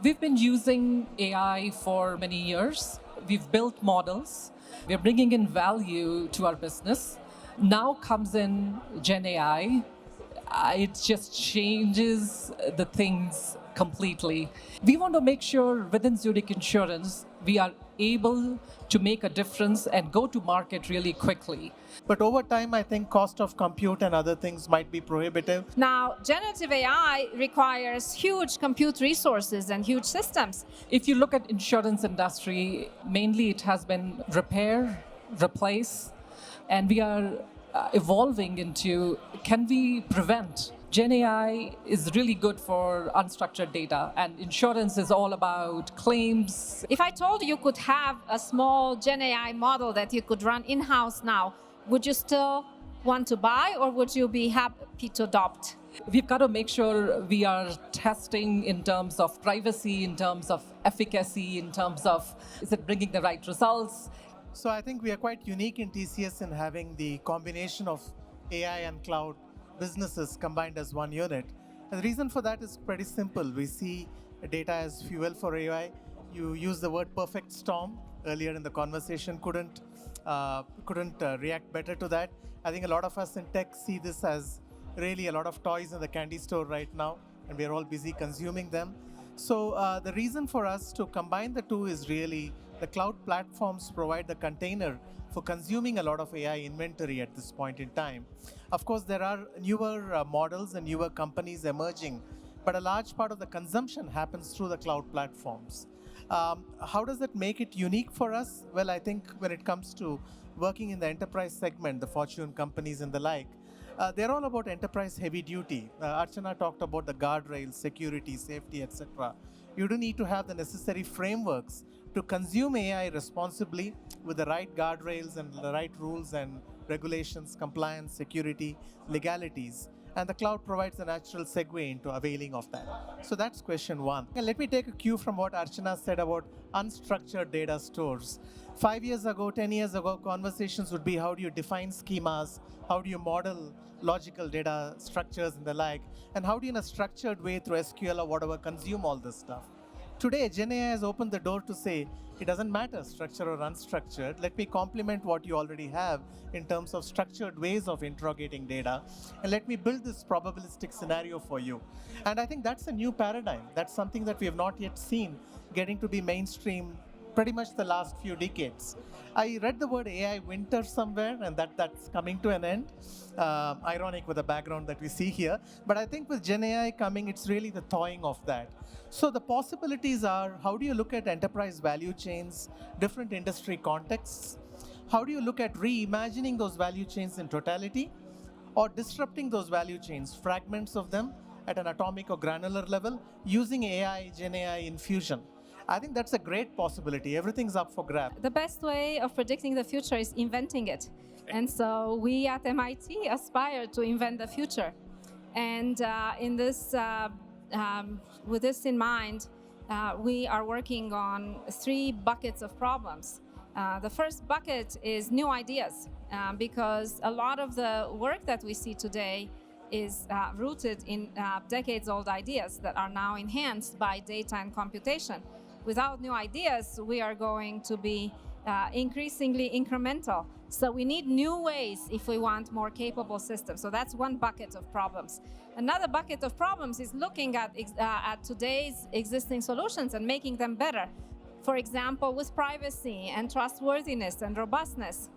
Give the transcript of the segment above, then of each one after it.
We've been using AI for many years. We've built models. We're bringing in value to our business. Now comes in Gen AI. It just changes the things completely. We want to make sure within Zurich Insurance, we are able to make a difference and go to market really quickly. But over time, I think cost of compute and other things might be prohibitive. Now, generative AI requires huge compute resources and huge systems. If you look at insurance industry, mainly it has been repair, replace, and we are evolving into, can we prevent? Gen AI is really good for unstructured data, and insurance is all about claims. If I told you could have a small Gen AI model that you could run in-house now, would you still want to buy, or would you be happy to adopt? We've got to make sure we are testing in terms of privacy, in terms of efficacy, in terms of, is it bringing the right results? So I think we are quite unique in TCS in having the combination of AI and cloud businesses combined as one unit. And the reason for that is pretty simple. We see data as fuel for AI. You used the word perfect storm earlier in the conversation. Couldn't react better to that. I think a lot of us in tech see this as really a lot of toys in the candy store right now, and we are all busy consuming them. So the reason for us to combine the two is really the cloud platforms provide the container for consuming a lot of AI inventory at this point in time. Of course, there are newer models and newer companies emerging, but a large part of the consumption happens through the cloud platforms. How does that make it unique for us? Well, I think when it comes to working in the enterprise segment, the Fortune companies and the like, they're all about enterprise heavy duty. Archana talked about the guardrails, security, safety, etc. You do need to have the necessary frameworks to consume AI responsibly with the right guardrails and the right rules and regulations, compliance, security, legalities. And the cloud provides a natural segue into availing of that. So that's question one. And let me take a cue from what Archana said about unstructured data stores. 5 years ago, 10 years ago, conversations would be how do you define schemas, how do you model logical data structures and the like, and how do you in a structured way through SQL or whatever consume all this stuff. Today, Gen AI has opened the door to say, it doesn't matter structured or unstructured. Let me complement what you already have in terms of structured ways of interrogating data, and let me build this probabilistic scenario for you. And I think that's a new paradigm. That's something that we have not yet seen getting to be mainstream pretty much the last few decades. I read the word AI winter somewhere, and that's coming to an end. Ironic with the background that we see here. But I think with Gen AI coming, it's really the thawing of that. So the possibilities are, how do you look at enterprise value chains, different industry contexts? How do you look at reimagining those value chains in totality, or disrupting those value chains, fragments of them at an atomic or granular level, using AI, Gen AI infusion? I think that's a great possibility. Everything's up for grabs. The best way of predicting the future is inventing it. And so we at MIT aspire to invent the future. And with this in mind, we are working on 3 buckets of problems. The first bucket is new ideas, because a lot of the work that we see today is rooted in decades-old ideas that are now enhanced by data and computation. Without new ideas, we are going to be increasingly incremental. So we need new ways if we want more capable systems. So that's one bucket of problems. Another bucket of problems is looking at today's existing solutions and making them better. For example, with privacy and trustworthiness and robustness.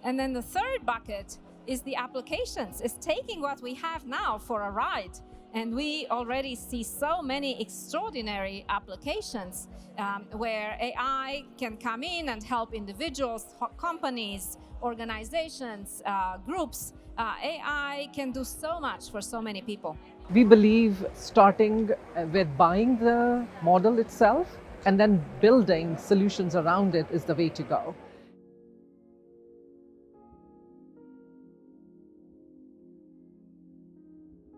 And then the third bucket is the applications. It's taking what we have now for a ride. And we already see so many extraordinary applications where AI can come in and help individuals, companies, organizations, groups. AI can do so much for so many people. We believe starting with buying the model itself and then building solutions around it is the way to go.